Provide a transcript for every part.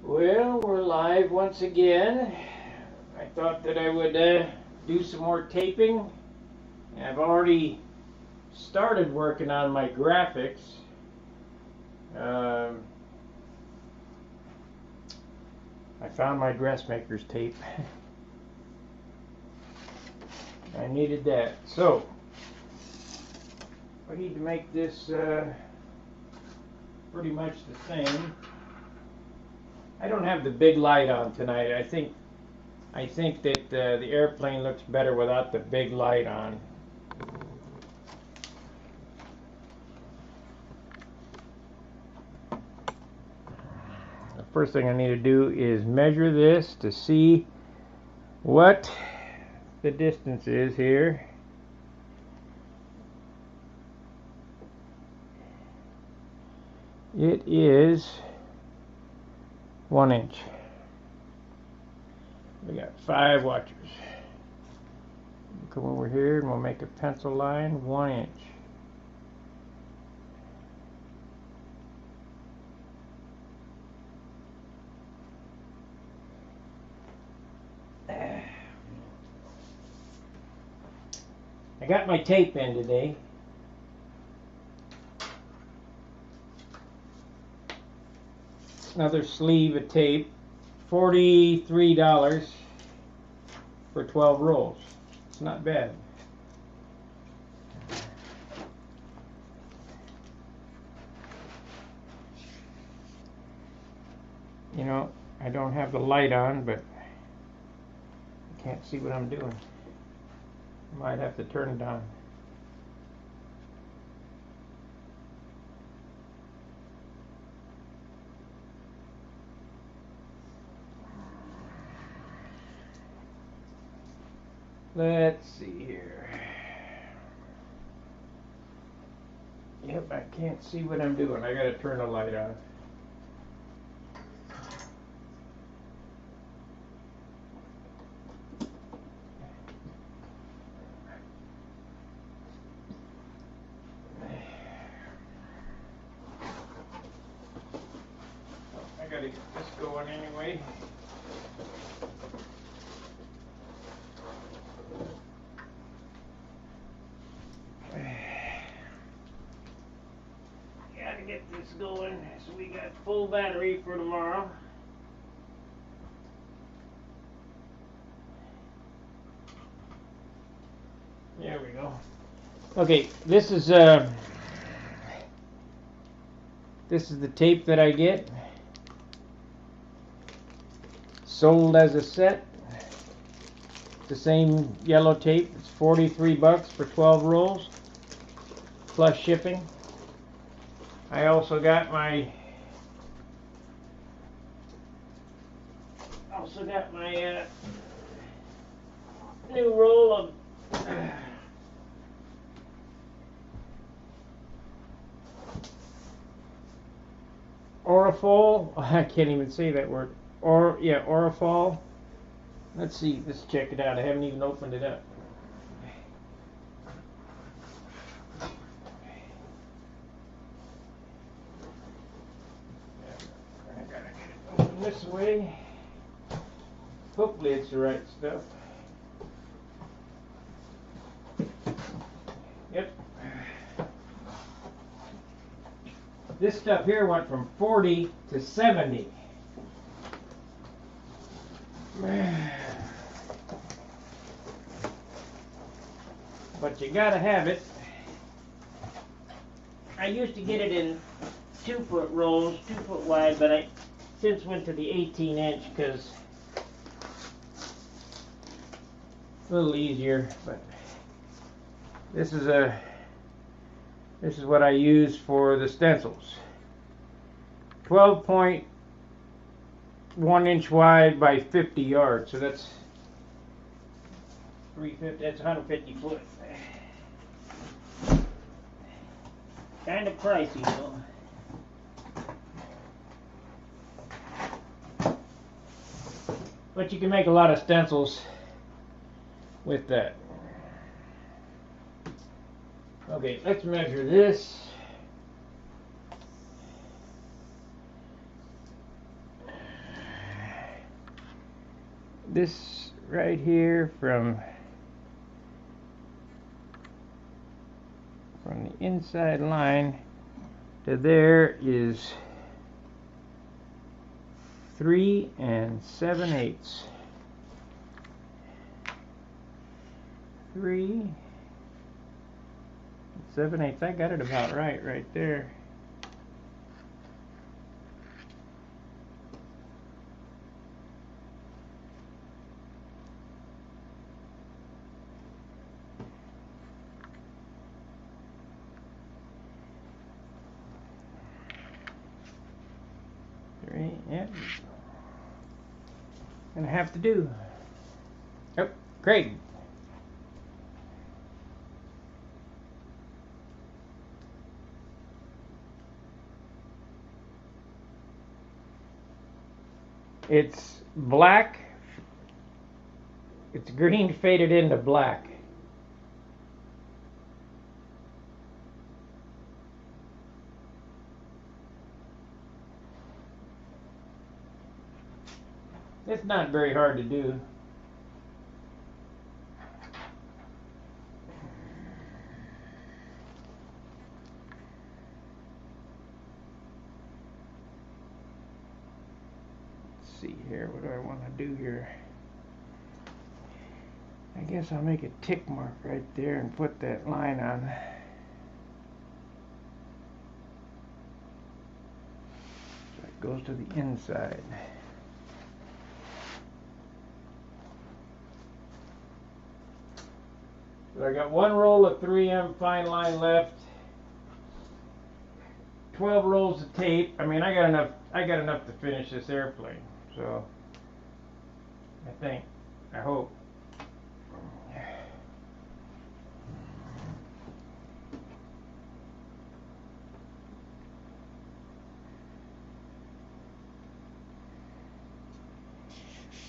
Well, we're live once again. I thought that I would do some more taping. I've already started working on my graphics. I found my dressmaker's tape. I needed that. So, I need to make this pretty much the same. I don't have the big light on tonight. I think that the airplane looks better without the big light on. The first thing I need to do is measure this to see what the distance is here. It is 1 inch. We got 5 watchers. Come over here and we'll make a pencil line 1 inch. I got my tape in today. Another sleeve of tape, $43 for 12 rolls. It's not bad. You know, I don't have the light on, but I can't see what I'm doing. Might have to turn it on. Let's see here. Yep, I can't see what I'm doing. I gotta turn the light on. I gotta get this going anyway. Gotta get this going so we got full battery for tomorrow. There we go. Okay, this is the tape that I get. Sold as a set. It's the same yellow tape. It's $43 for 12 rolls plus shipping. I also got my new roll of Aurifol. I can't even say that word. Aurifol. Let's see. Let's check it out. I haven't even opened it up. I gotta get it open this way. Hopefully it's the right stuff. Yep. This stuff here went from 40 to 70. But you gotta have it. I used to get it in 2-foot rolls, 2-foot wide, but I since went to the 18-inch because it's a little easier. But this is what I use for the stencils. 12.1 inch wide by 50 yards, so that's 350. That's 150 foot. Kind of pricey though. But you can make a lot of stencils with that. Okay, let's measure this. this right here from the inside line to there is 3 7/8. 3 7/8. I got it about right there. Yep. Gonna have to do. Oh, Craig. It's black. It's green faded into black. It's not very hard to do. Let's see here, what do I want to do here? I guess I'll make a tick mark right there and put that line on. So it goes to the inside. So I got one roll of 3M fine line left, 12 rolls of tape. I mean, I got enough to finish this airplane. So I hope.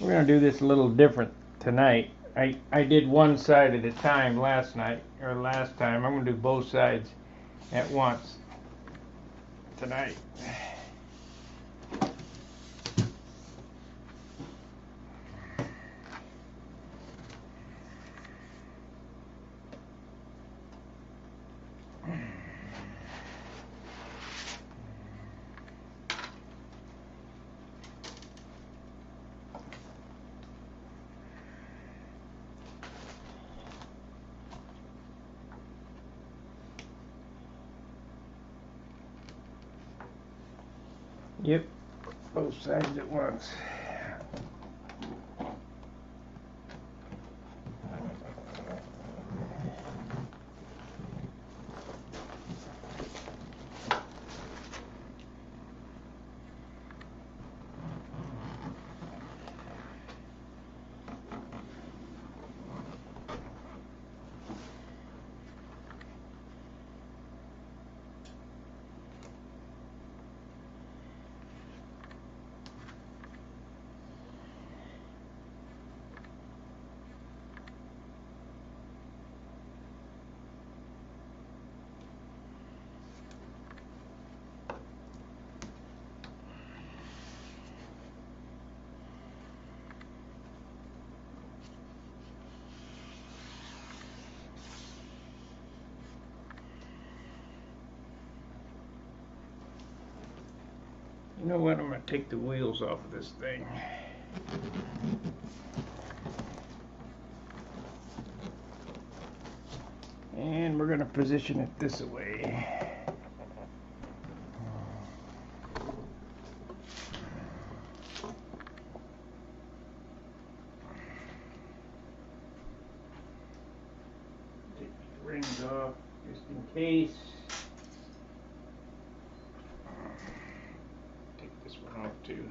We're gonna do this a little different tonight. I did one side at a time last time. I'm gonna do both sides at once tonight. Yep, both sides at once. You know what? I'm going to take the wheels off of this thing. And we're going to position it this way. Take the rings off just in case. Take this one off too.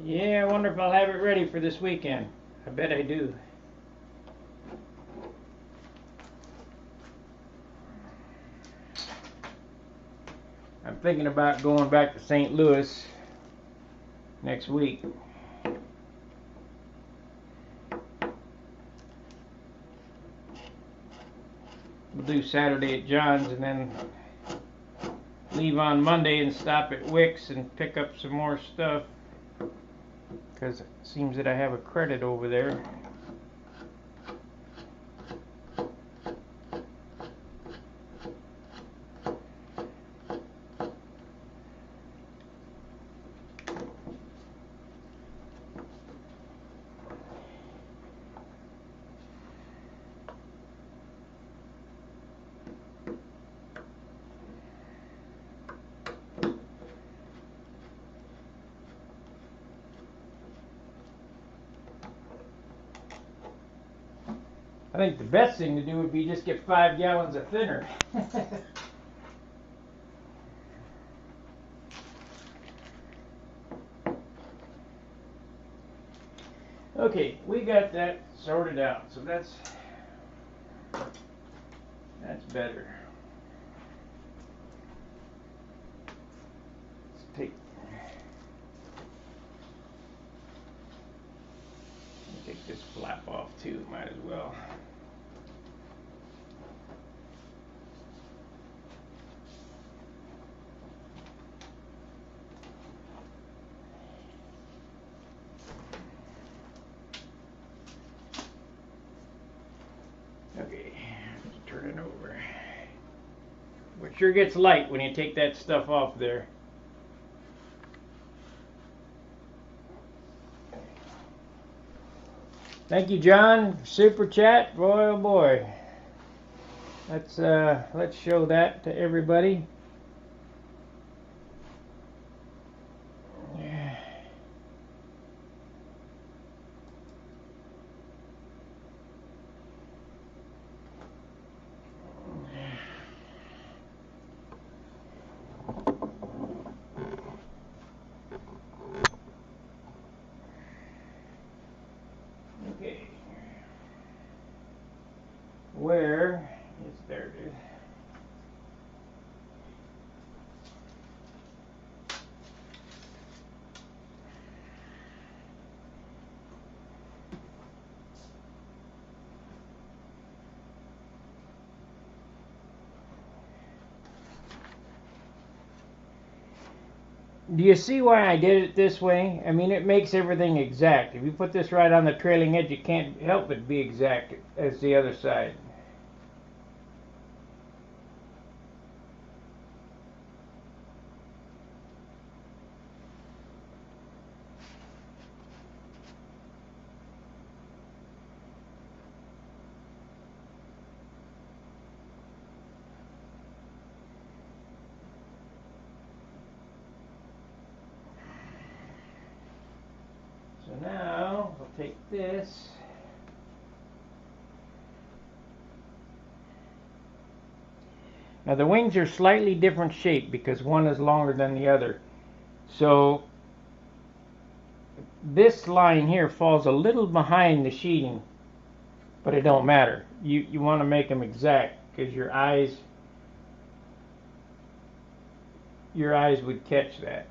Yeah, I wonder if I'll have it ready for this weekend. I bet I do. thinking about going back to St. Louis next week. We'll do Saturday at John's and then leave on Monday and stop at Wick's and pick up some more stuff, because it seems that I have a credit over there. I think the best thing to do would be just get 5 gallons of thinner. Okay, we got that sorted out, so that's better. Let's take this flap off too, might as well. Okay, let's turn it over. It sure gets light when you take that stuff off there. Thank you, John. Super chat, boy oh boy. Let's show that to everybody. Okay. Where is there it is. Do you see why I did it this way? I mean, it makes everything exact. If you put this right on the trailing edge, it can't help but be exact as the other side. So now, we'll take this. Now the wings are slightly different shape because one is longer than the other. So this line here falls a little behind the sheeting, but it don't matter. You want to make them exact because your eyes would catch that.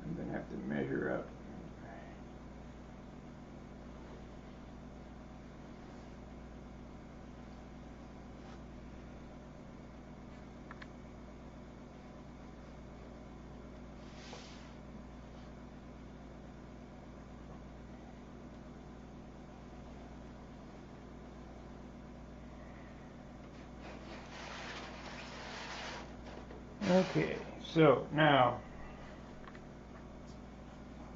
I'm going to have to measure up. Okay, so now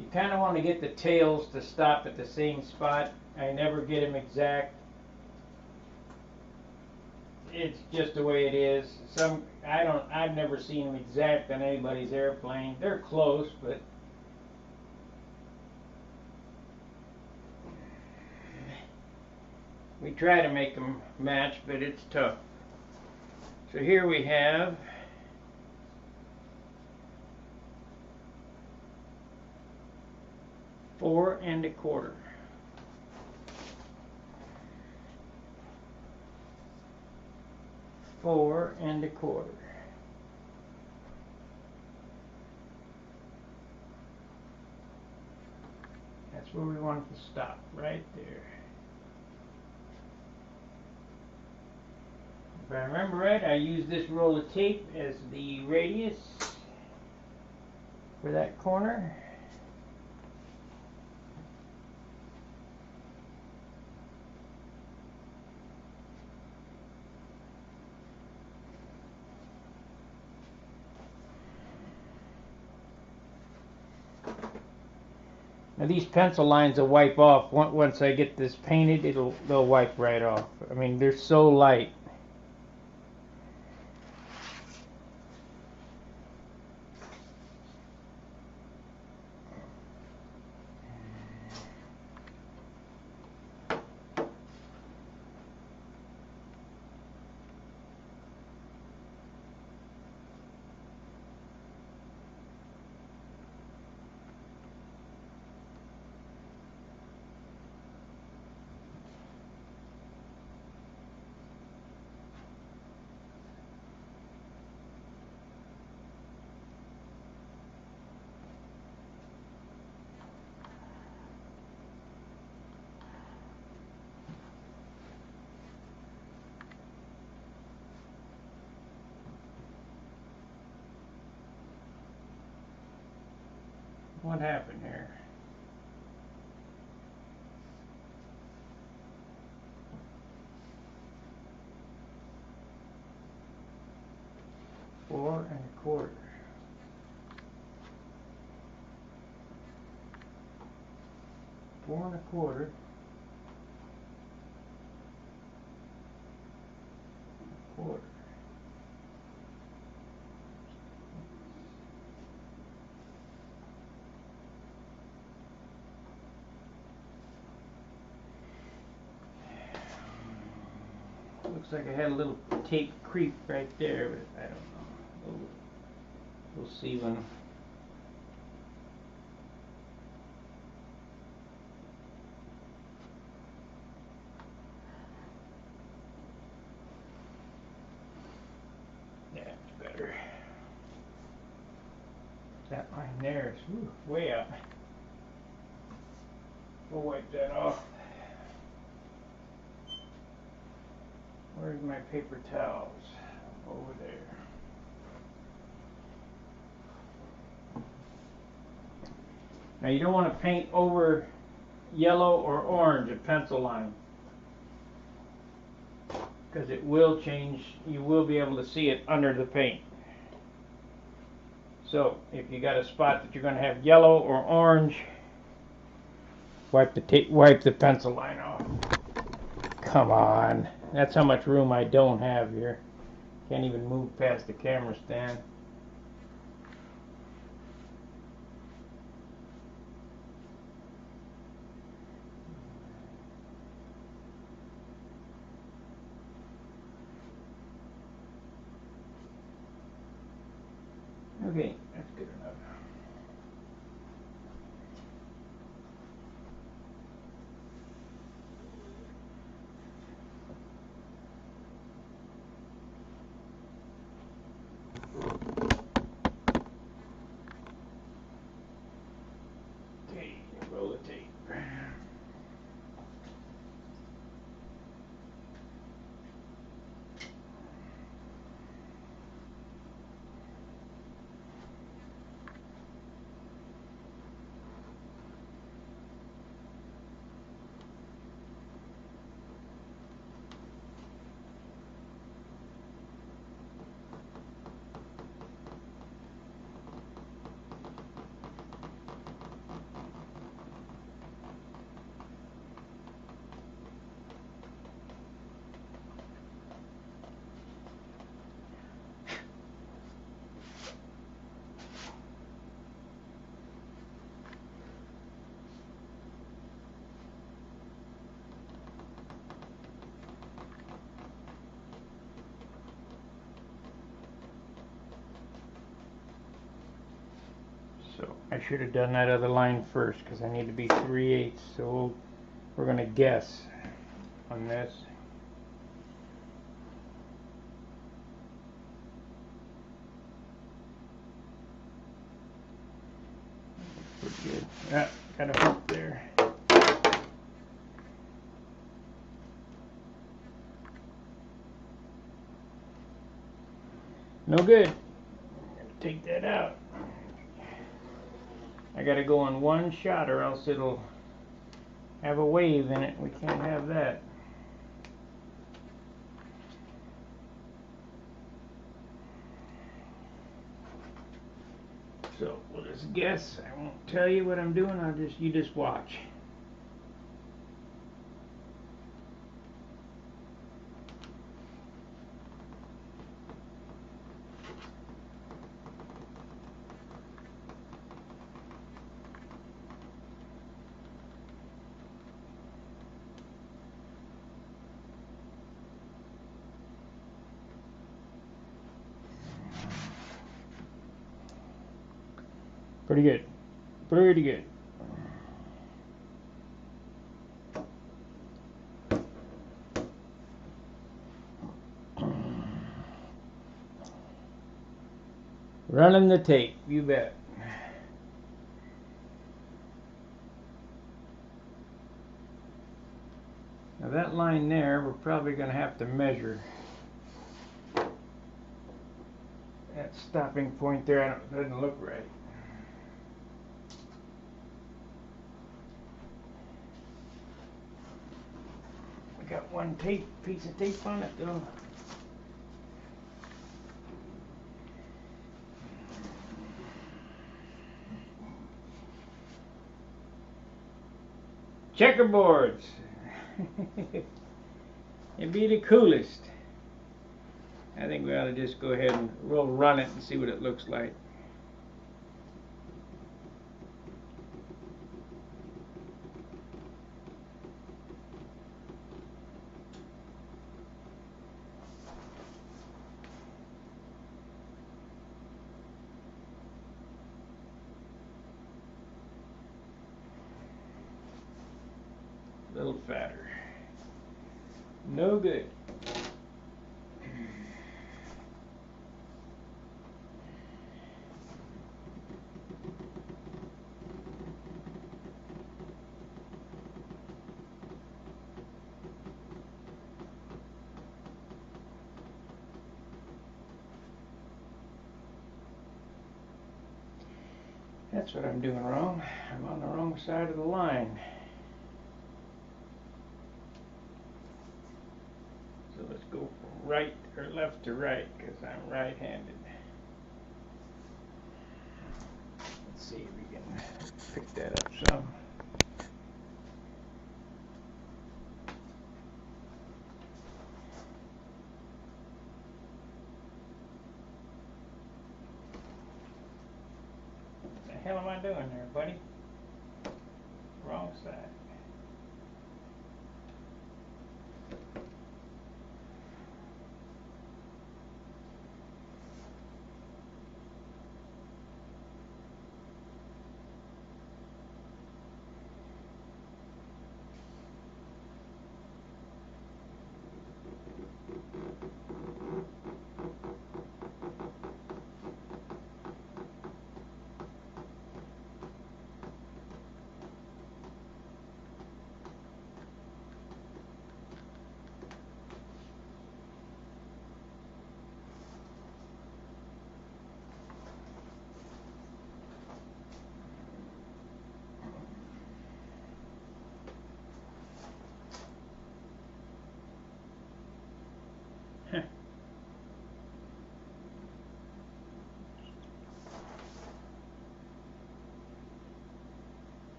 you kind of want to get the tails to stop at the same spot. I never get them exact. It's just the way it is. I've never seen them exact on anybody's airplane. They're close, but We try to make them match, but it's tough. So here we have four and a quarter. Four and a quarter. That's where we want it to stop, right there. If I remember right, I use this roll of tape as the radius for that corner. Now these pencil lines will wipe off once I get this painted. They'll wipe right off. I mean, they're so light. What happened here? Four and a quarter. Four and a quarter. Quarter. Looks like I had a little tape creep right there, but I don't know. We'll see when. Yeah, it's better. That line there is way up. We'll wipe that off. Where's my paper towels? Over there. Now you don't want to paint over yellow or orange a pencil line, because it will change. You will be able to see it under the paint. So if you got a spot that you're going to have yellow or orange, wipe the pencil line off. Come on, that's how much room I don't have here. Can't even move past the camera stand. Okay, that's good enough. Okay, roll the tape. So I should have done that other line first because I need to be 3/8. So we're going to guess on this. Pretty good. Yeah, got a hook there. No good. Take that out. I gotta go on one shot or else it'll have a wave in it. We can't have that. So we'll just guess. I won't tell you what I'm doing. You just watch. Pretty good. Pretty good. Running the tape, you bet. Now that line there, we're probably going to have to measure. That stopping point there doesn't look right. I got one piece of tape on it though. Checkerboards. It'd be the coolest. I think we ought to just go ahead and we'll run it and see what it looks like. A little fatter. No good. That's what I'm doing wrong. I'm on the wrong side of the line. So let's go from right or left to right because I'm right-handed. Let's see if we can pick that up some. What the hell am I doing there, buddy? Wrong side.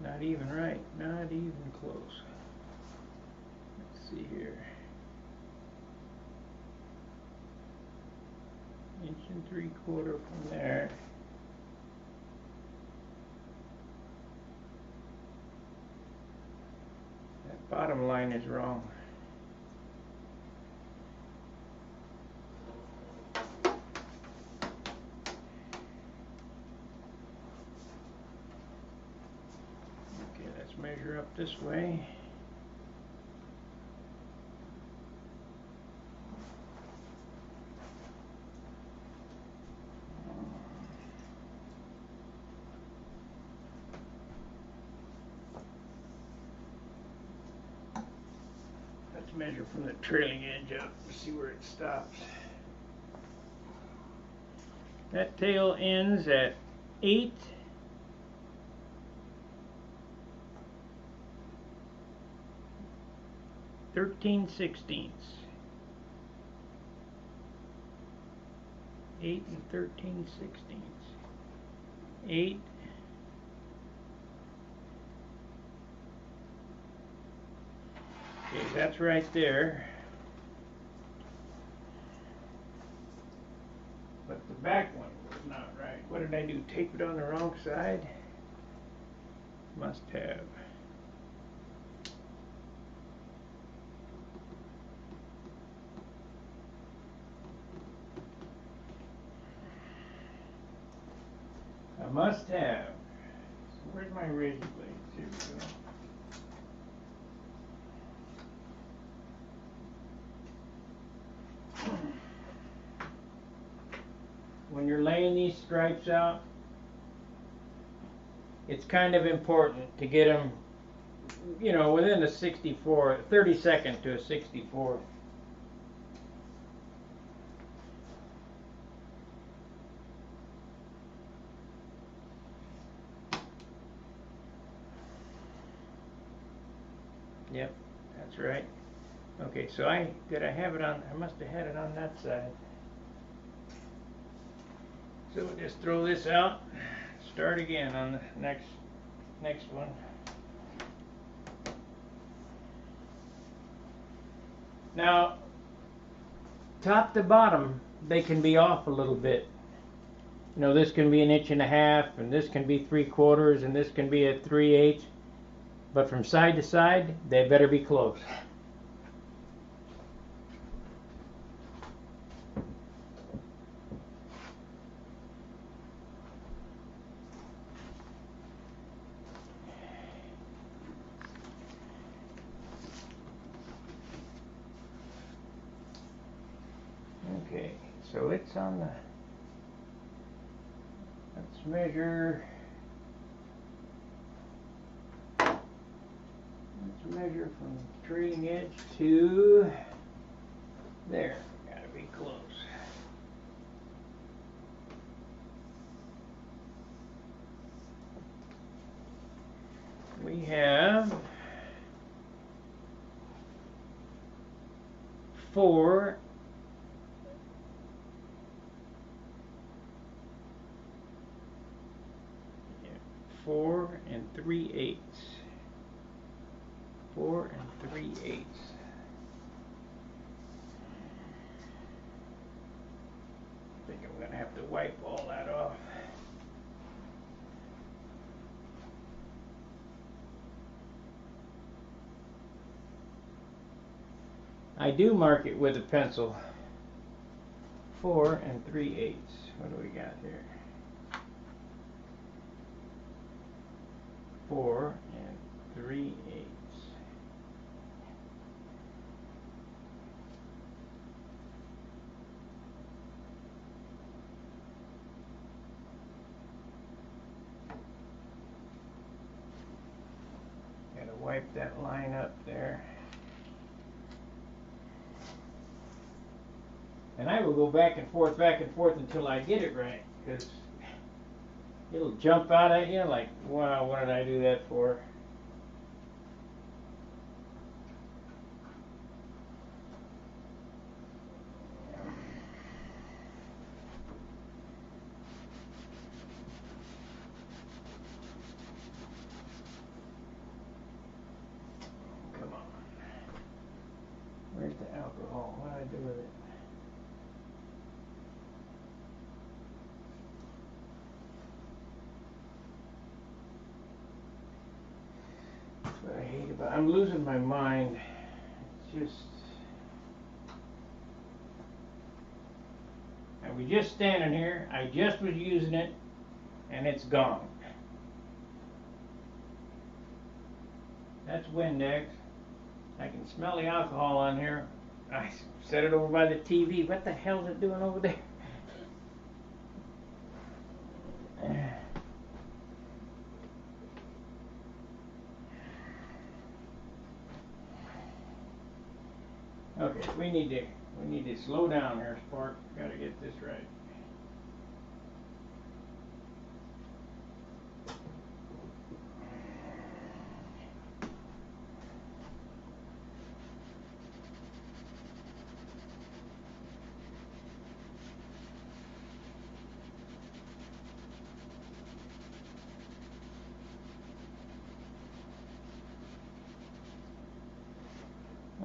Not even right, not even close. Let's see here. 1 3/4 from there. That bottom line is wrong. up this way. Let's measure from the trailing edge up to see where it stops. That tail ends at 8 13/16. 8 13/16. 8 Okay, that's right there. But the back one was not right. What did I do? Tape it on the wrong side? Must have. I must have. So where's my razor blades? Here we go. When you're laying these stripes out, it's kind of important to get them, you know, within a 32nd to a 64th. Yep, that's right. Okay, so did I have it on? I must have had it on that side. So we'll just throw this out, start again on the next one. Now, top to bottom, they can be off a little bit. You know, this can be 1.5 inches, and this can be 3/4, and this can be at 3/8. But from side to side, they better be close. Okay, so it's on the, let's measure from the trailing edge to there. Gotta be close. We have 4 3/8. 4 3/8. I think I'm gonna have to wipe all that off. I do mark it with a pencil. 4 3/8. What do we got here? 4 3/8. Gotta wipe that line up there. And I will go back and forth until I get it right, because it'll jump out at you like, wow, what did I do that for? Come on. Where's the alcohol? What did I do with it? That's what I hate about it. I'm losing my mind. It's just, I was just standing here, I just was using it, and it's gone. That's Windex. I can smell the alcohol on here. I set it over by the TV. What the hell is it doing over there? Okay, we need to slow down here, Spark. Gotta get this right.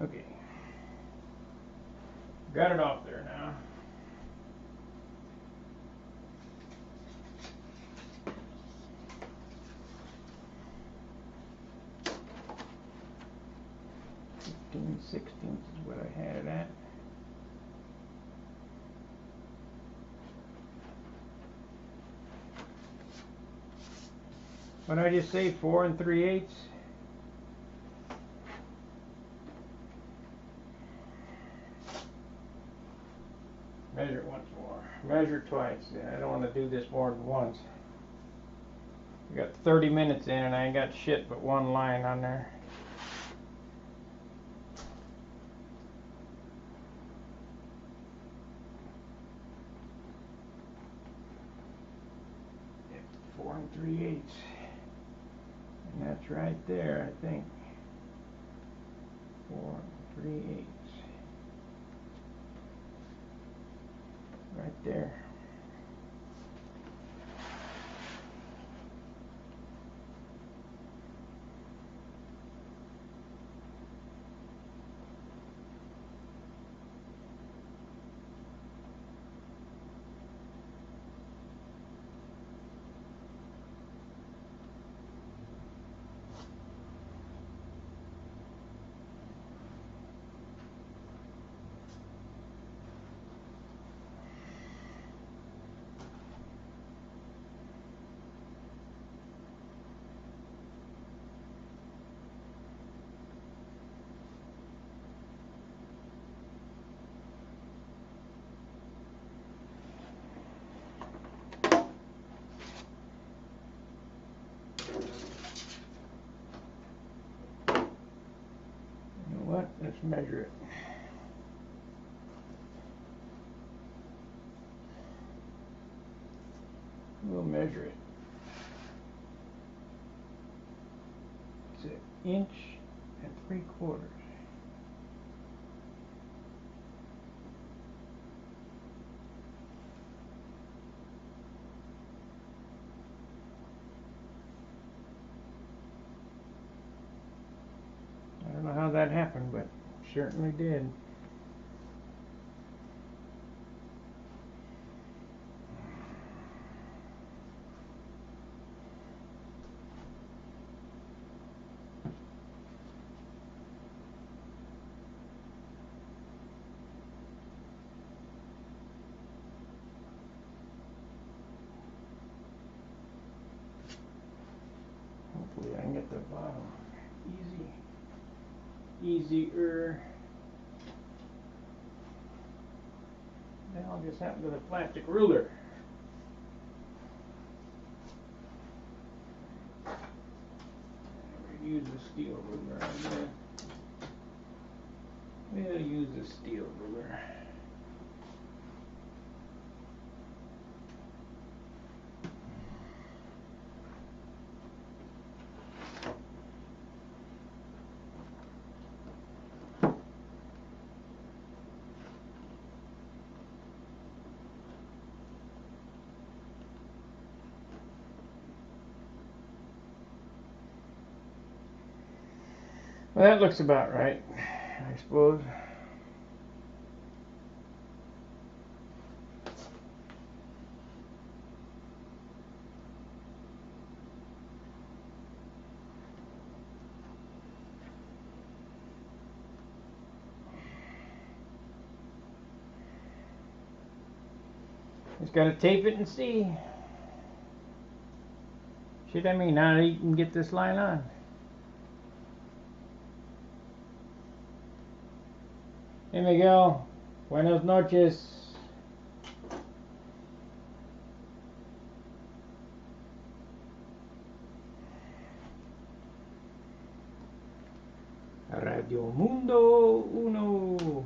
Okay. Got it off there now. Fifteen sixteenths is what I had it at. What did I just say? 4 3/8? Measure it once more. Measure twice. I don't want to do this more than once. We got 30 minutes in and I ain't got shit but one line on there. Yep, 4 3/8. And that's right there, I think. 4 3/8. Right there. What? Let's measure it. We'll measure it. It's 1 3/4 inches. I don't know how that happened, but certainly did. Hopefully I can get the bottom easier. The hell just happened to the plastic ruler? We'll use the steel ruler, I guess. We'll use the steel ruler. Well, that looks about right, I suppose. Just gotta tape it and see. Shit, I mean, now you can get this line on. Hey Miguel, buenas noches. Radio Mundo Uno.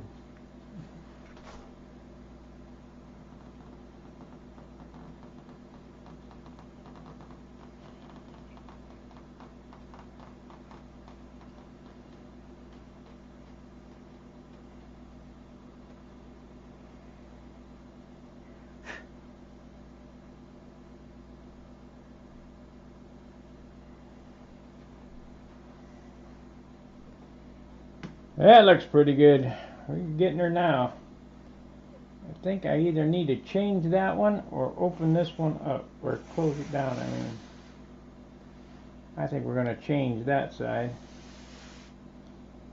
That looks pretty good. We're getting her now. I think I either need to change that one or open this one up or close it down. I mean, I think we're going to change that side.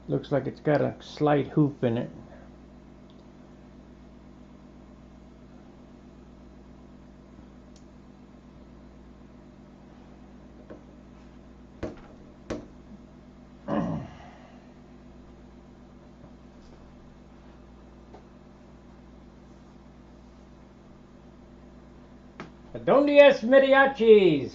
Looks like it's got a slight hoop in it. Donde es mariachis?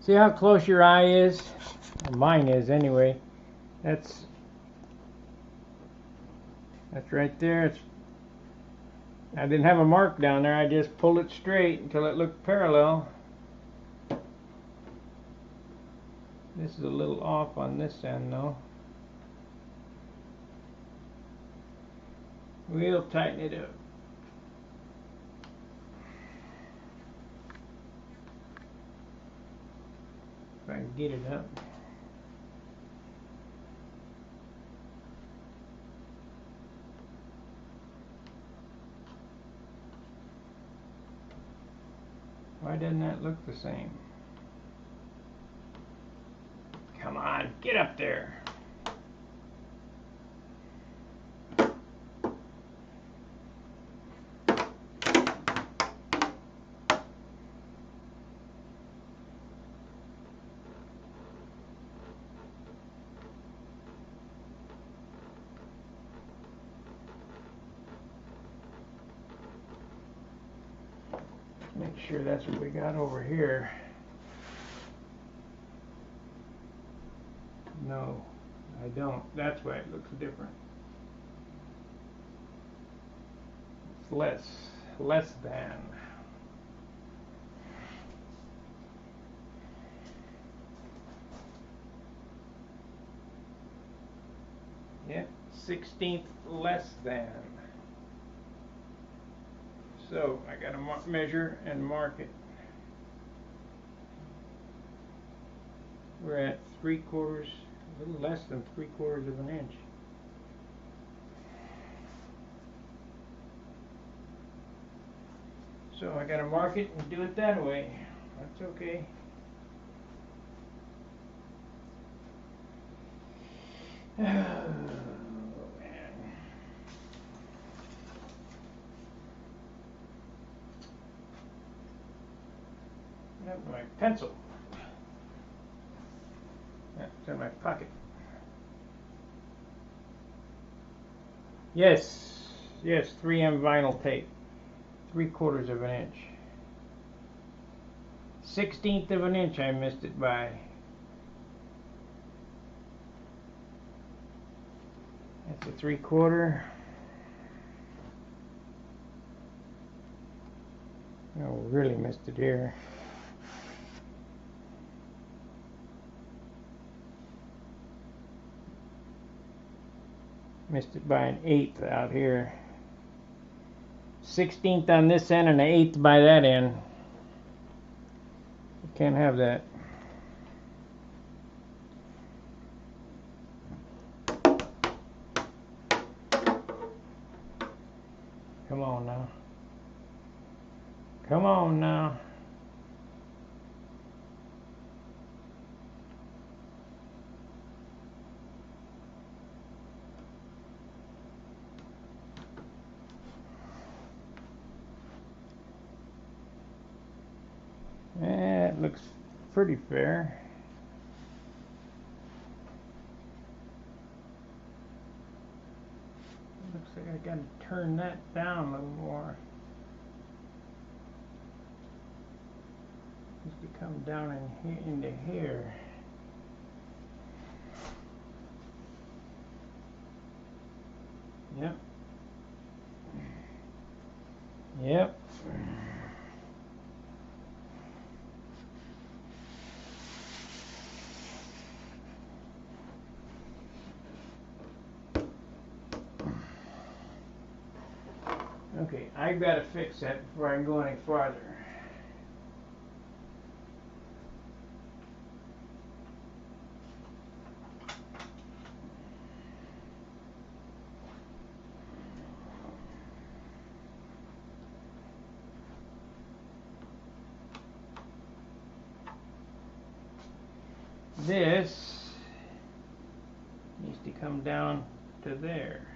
See how close your eye is? Well, mine is anyway. That's right there. I didn't have a mark down there. I just pulled it straight until it looked parallel. This is a little off on this end though. We'll tighten it up. If I can get it up. Why doesn't that look the same? Come on, get up there. Make sure that's what we got over here. No, I don't. That's why it looks different. It's less than. Yep, 1/16 less than. So I got to measure and mark it. We're at 3/4, a little less than 3/4 of an inch. So I got to mark it and do it that way. That's okay. Oh, man. That's my pencil. It's in my pocket. Yes, 3M vinyl tape. 3/4 of an inch. 1/16 of an inch I missed it by. That's a 3/4. Oh, really missed it here. Missed it by 1/8 out here. 1/16 on this end and 1/8 by that end. You can't have that. on now. Come on now. It looks pretty fair. Looks like I gotta turn that down a little more. Needs to come down in here, into here. Yep. Yep. Okay, I've got to fix that before I can go any farther. This needs to come down to there.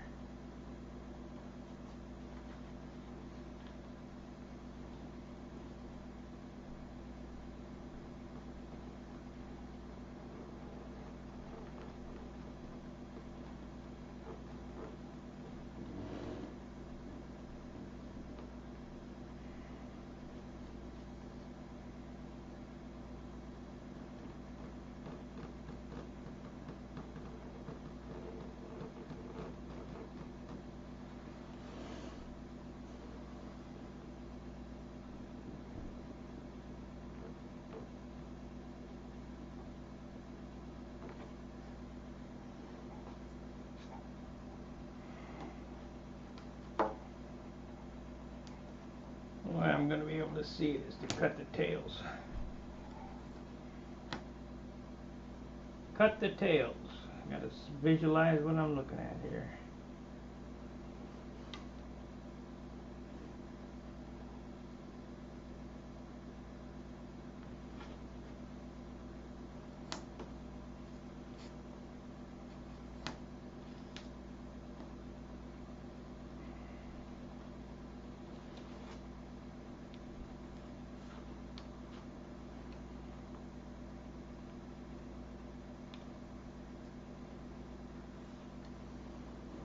The way I'm going to be able to see it is to cut the tails. Cut the tails. I got to visualize what I'm looking at here.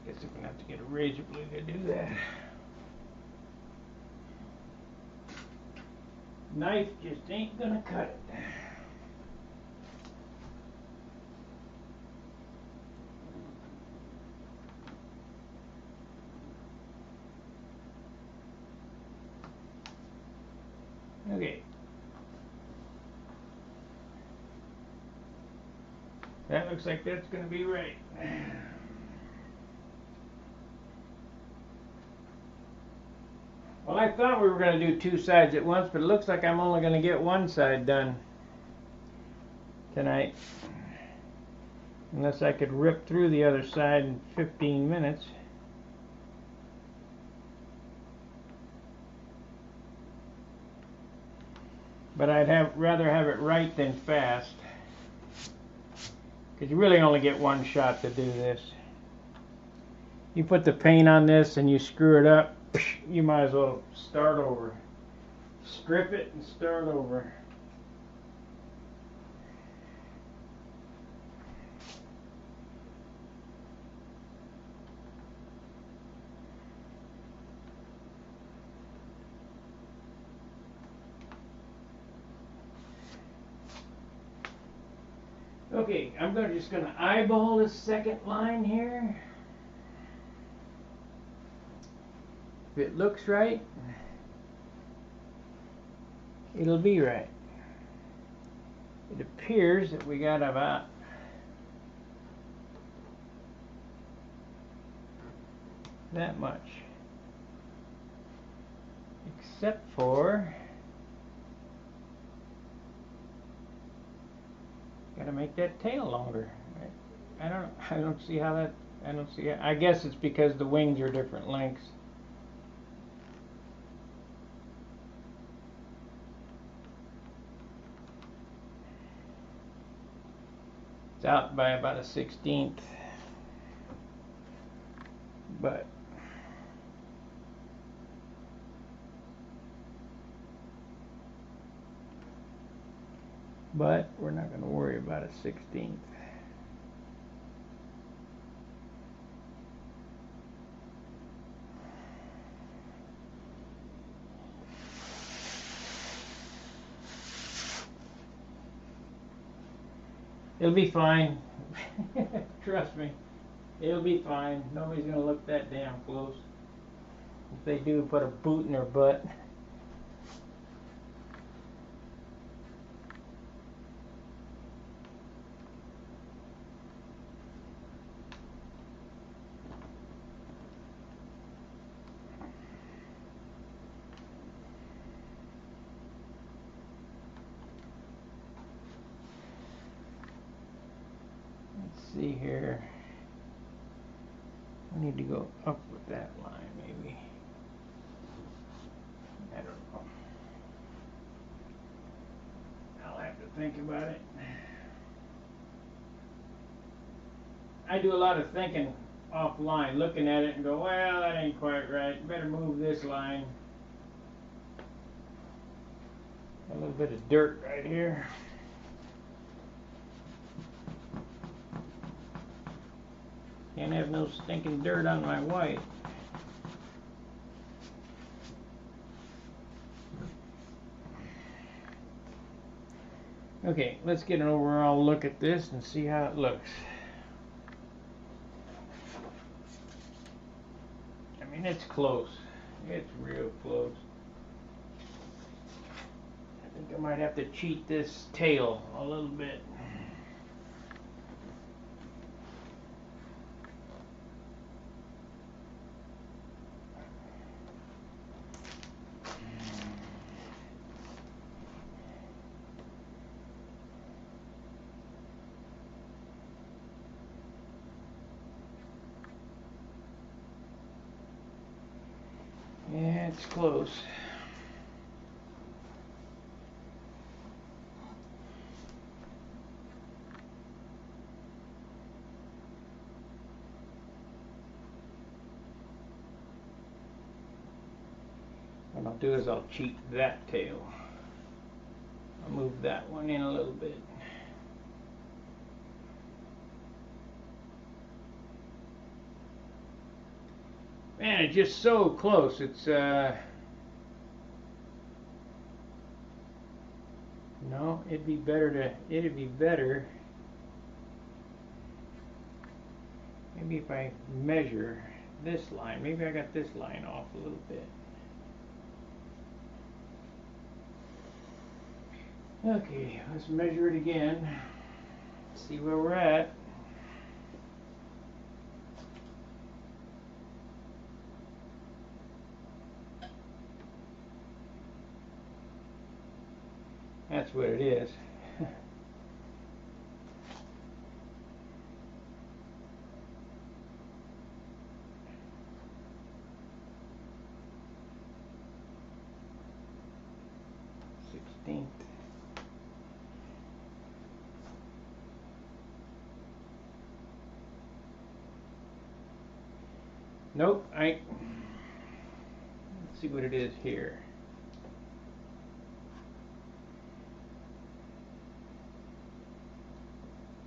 Guess I'm gonna have to get a razor blade to do that. Knife just ain't gonna cut it. Okay. That looks like that's gonna be right. Well, I thought we were going to do two sides at once, but it looks like I'm only going to get one side done tonight. Unless I could rip through the other side in 15 minutes. But I'd rather have it right than fast. Because you really only get one shot to do this. You put the paint on this and you screw it up, you might as well start over. Strip it and start over. Okay, I'm just going to eyeball this second line here. If it looks right, it'll be right. It appears that we got about that much. Except for gotta make that tail longer. I don't see how that, I don't see it. I guess it's because the wings are different lengths. It's out by about a 1/16. But we're not going to worry about a 1/16. It'll be fine. Trust me. It'll be fine. Nobody's going to look that damn close. If they do, put a boot in their butt. Let's see here. I need to go up with that line, maybe. I don't know. I'll have to think about it. I do a lot of thinking offline, looking at it and go, well, that ain't quite right. Better move this line. A little bit of dirt right here. Can't have no stinking dirt on my white. Okay, let's get an overall look at this and see how it looks. I mean, it's close. It's real close. I think I might have to cheat this tail a little bit. Yeah, it's close. What I'll do is I'll cheat that tail. I'll move that one in a little bit. Man, it's just so close. It's no, it'd be better maybe if I measure this line. Maybe I got this line off a little bit. Okay, let's measure it again. See where we're at. That's what it is. Nope, let's see what it is here.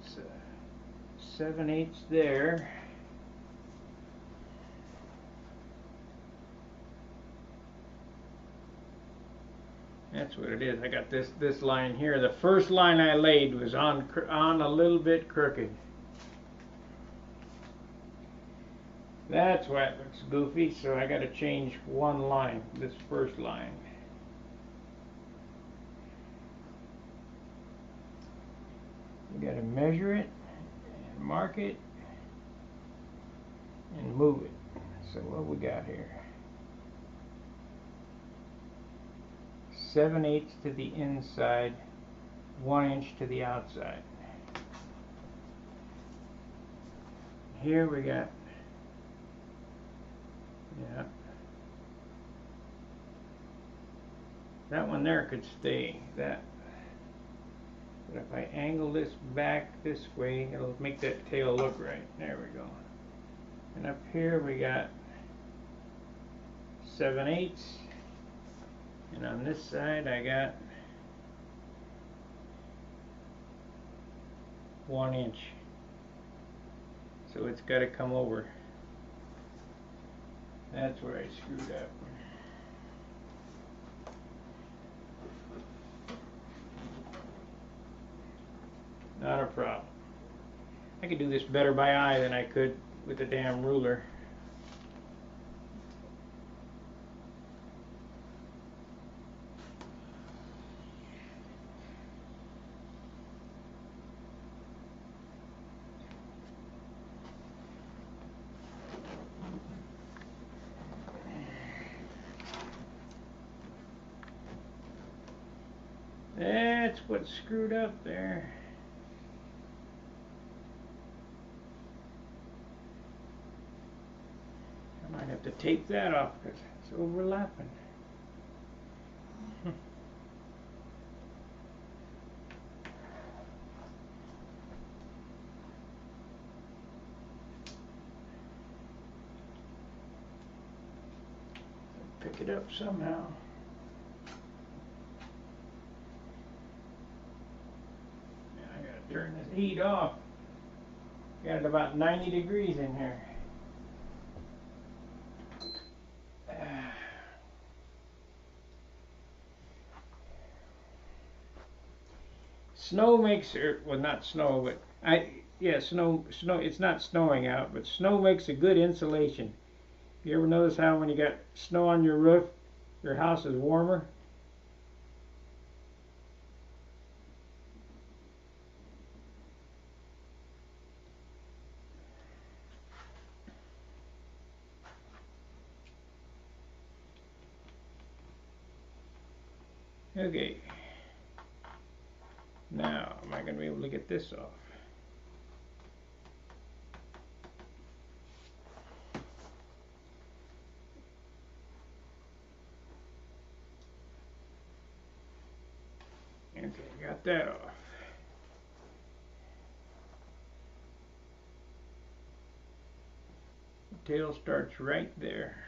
It's 7/8 there. That's what it is. I got this line here. The first line I laid was on a little bit crooked. That's why it looks goofy, so I got to change one line, this first line. You got to measure it, and mark it, and move it. So what we got here? 7/8 to the inside, 1 inch to the outside. Here we got, yeah, that one there could stay, that. But if if I angle this back this way, it'll make that tail look right. There we go. And up here we got 7/8, and on this side I got 1 inch. So it's got to come over. That's where I screwed up. Not a problem. I could do this better by eye than I could with a damn ruler. That's what's screwed up there. I might have to tape that off because it's overlapping. Pick it up somehow. I gotta turn this heat off. Got it about 90 degrees in here. Snow makes, well, not snow, but snow, it's not snowing out, but snow makes a good insulation. You ever notice how when you got snow on your roof, your house is warmer? Okay. Now, am I going to be able to get this off? Okay, got that off. The tail starts right there.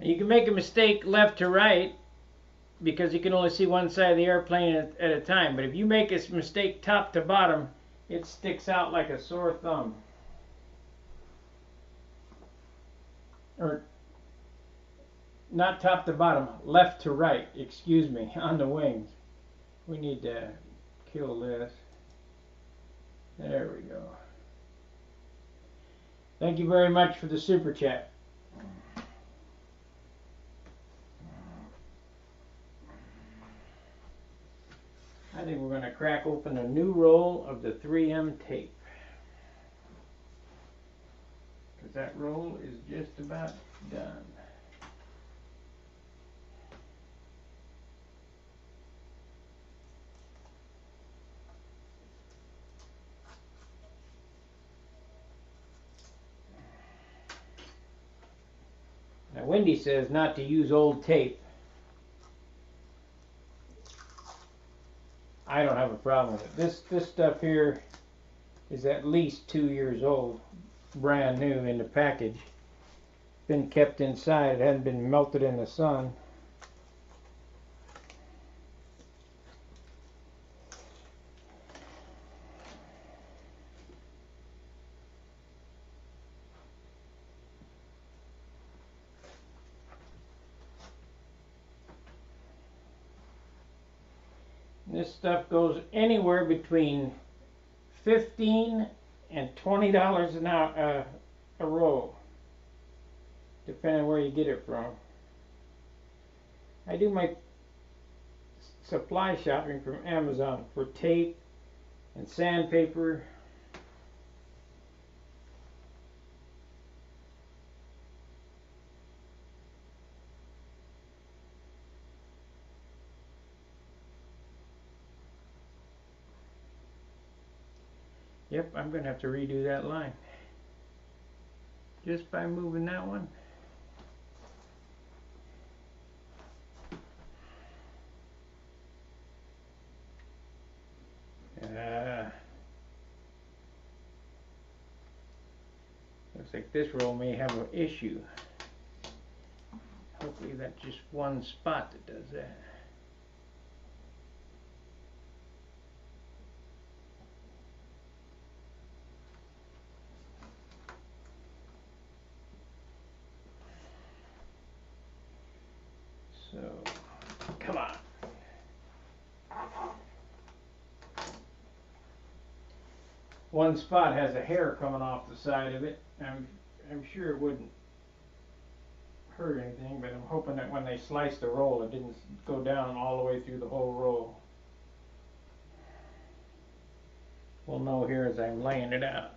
You can make a mistake left to right because you can only see one side of the airplane at a time. But if you make a mistake top to bottom, it sticks out like a sore thumb. Or not top to bottom, left to right, excuse me, on the wings. We need to kill this. There we go. Thank you very much for the super chat. I think we're going to crack open a new roll of the 3M tape. Because that roll is just about done. Now Wendy says not to use old tape. I don't have a problem with it. This stuff here is at least 2 years old, brand new in the package. Been kept inside, it hadn't been melted in the sun. This stuff goes anywhere between $15 and $20 an hour, a roll, depending on where you get it from. I do my supply shopping from Amazon for tape and sandpaper. Yep, I'm going to have to redo that line. Just by moving that one. Looks like this roll may have an issue. Hopefully that's just one spot that does that. So, come on. One spot has a hair coming off the side of it. I'm sure it wouldn't hurt anything, but I'm hoping that when they slice the roll, it didn't go down all the way through the whole roll. We'll know here as I'm laying it out.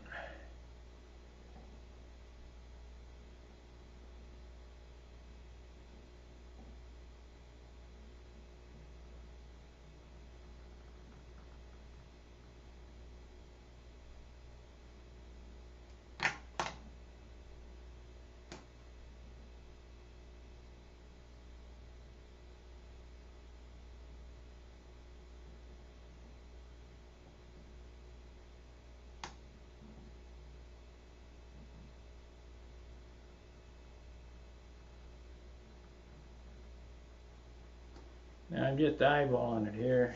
Now I'm just eyeballing it here.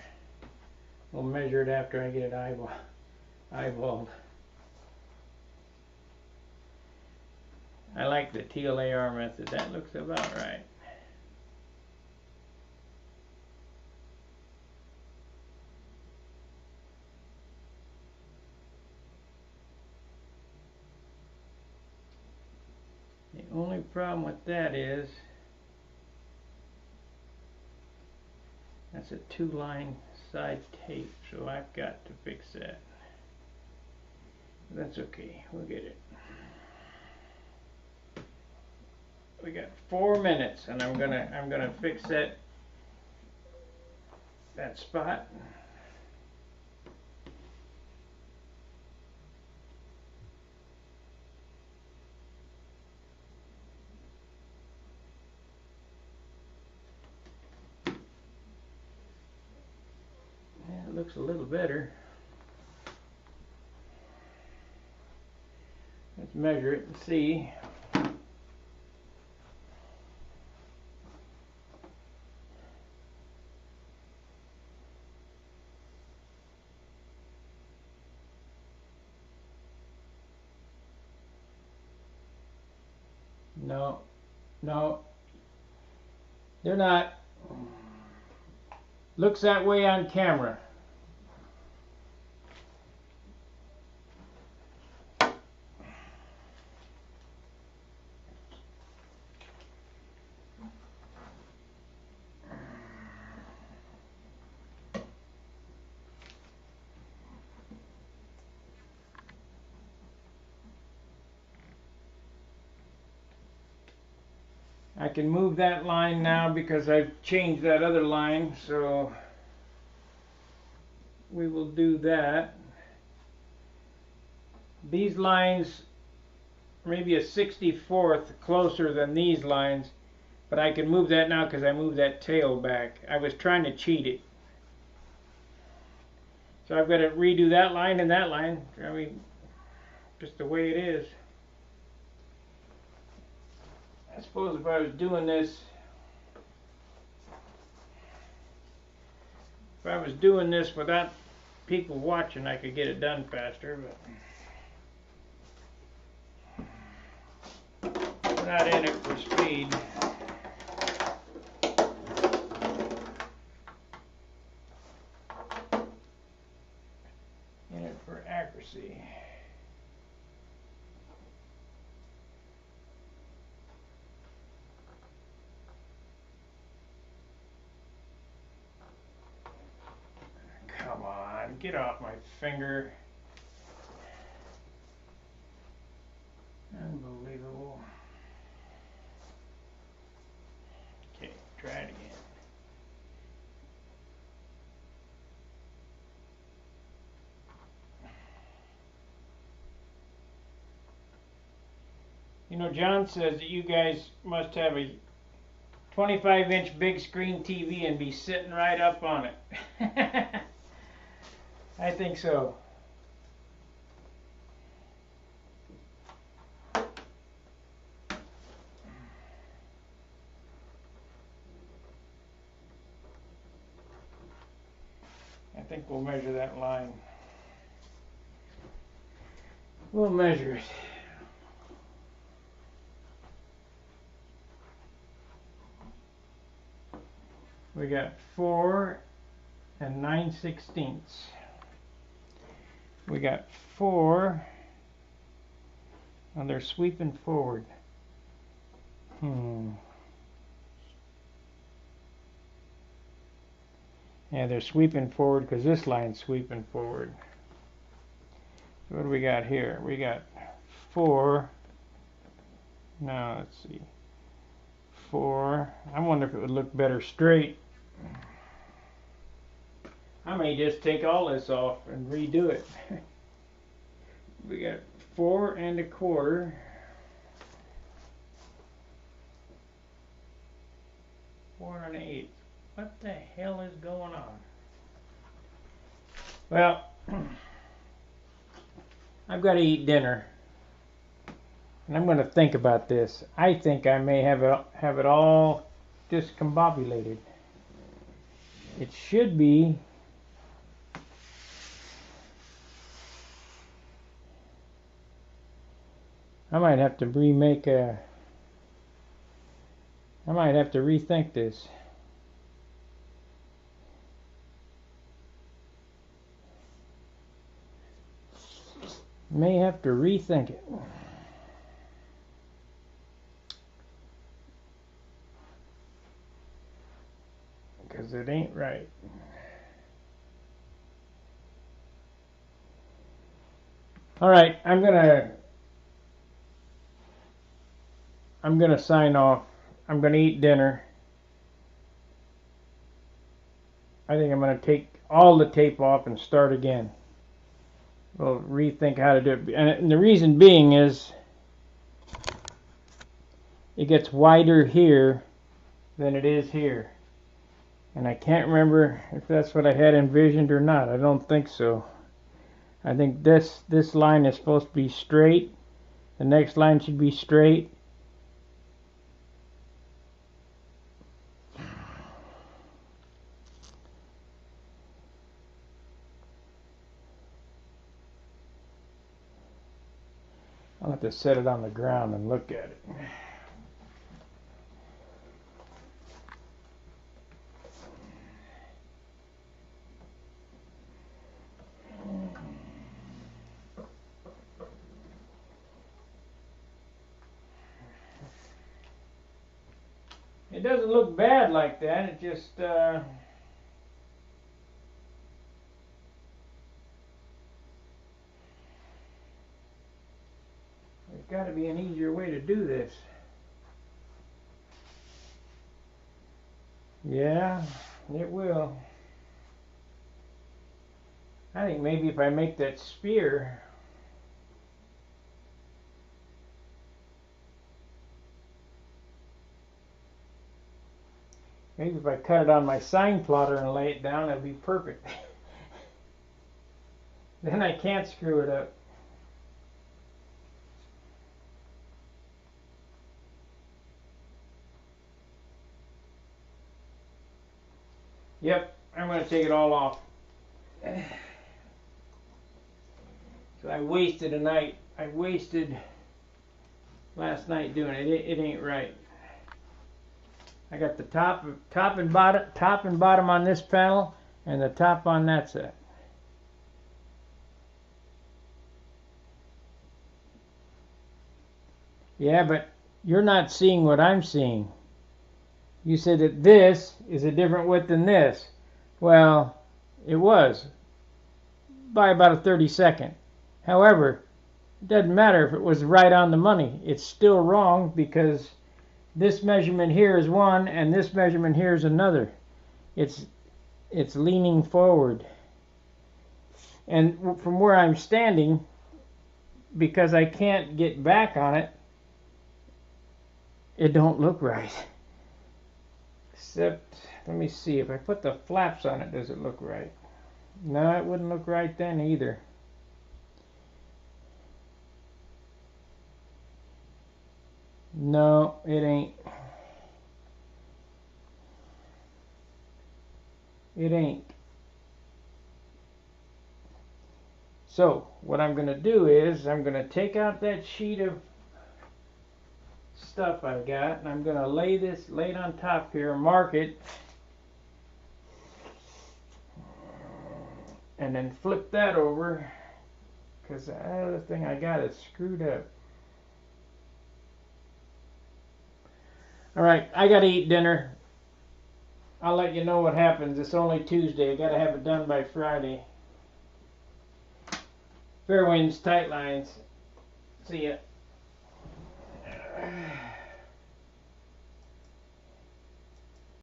We'll measure it after I get it eyeballed. I like the TLAR method. That looks about right. The only problem with that is that's a 2-line side tape, so I've got to fix that. That's okay, we'll get it. We got 4 minutes, and I'm gonna fix that spot. Yeah, it looks a little better. Let's measure it and see. No, they're not. Looks that way on camera. I can move that line now because I've changed that other line, so we will do that. These lines maybe a 64th closer than these lines, but I can move that now because I moved that tail back. I was trying to cheat it. So I've got to redo that line and that line. I mean, just the way it is. I suppose if I was doing this, without people watching, I could get it done faster, but we're not in it for speed. In it for accuracy. Come on, get off my finger. Unbelievable. Okay, try it again. You know, John says that you guys must have a 25-inch big screen TV and be sitting right up on it. I think so. I think we'll measure that line. We'll measure it. We got 4 9/16. We got 4. Oh, they're sweeping forward. Yeah, they're sweeping forward because this line's sweeping forward. So what do we got here? We got 4. Now, let's see. 4. I wonder if it would look better straight. I may just take all this off and redo it. We got 4 1/4. Four and 1/8. What the hell is going on? Well, I've got to eat dinner, and I'm going to think about this. I think I may have it all discombobulated. It should be. I might have to I might have to rethink this. May have to rethink it. Because it ain't right. Alright, I'm gonna sign off. I'm gonna eat dinner. I think I'm gonna take all the tape off and start again. We'll rethink how to do it. And the reason being is it gets wider here than it is here. And I can't remember if that's what I had envisioned or not. I don't think so. I think this line is supposed to be straight. The next line should be straight. I'll have to set it on the ground and look at it. It doesn't look bad like that. It just there's got to be an easier way to do this. Yeah, it will. I think maybe if I make that spear, maybe if I cut it on my sign plotter and lay it down, it'll be perfect. Then I can't screw it up. Yep, I'm going to take it all off. So I wasted a night. I wasted last night doing it. It ain't right. I got the top and bottom on this panel, and the top on that set. Yeah, but you're not seeing what I'm seeing. You said that this is a different width than this. Well, it was by about a 32nd. However, it doesn't matter if it was right on the money. It's still wrong because this measurement here is one and this measurement here is another. It's leaning forward. And from where I'm standing, because I can't get back on it, it don't look right. Except, let me see, if I put the flaps on it, does it look right? No, it wouldn't look right then either. No, it ain't. It ain't. So, what I'm going to do is, I'm going to take out that sheet of stuff I got, and I'm going to lay it on top here, mark it, and then flip that over, because the other thing I got is screwed up. Alright, I got to eat dinner. I'll let you know what happens. It's only Tuesday. I got to have it done by Friday. Fair winds, tight lines. See ya.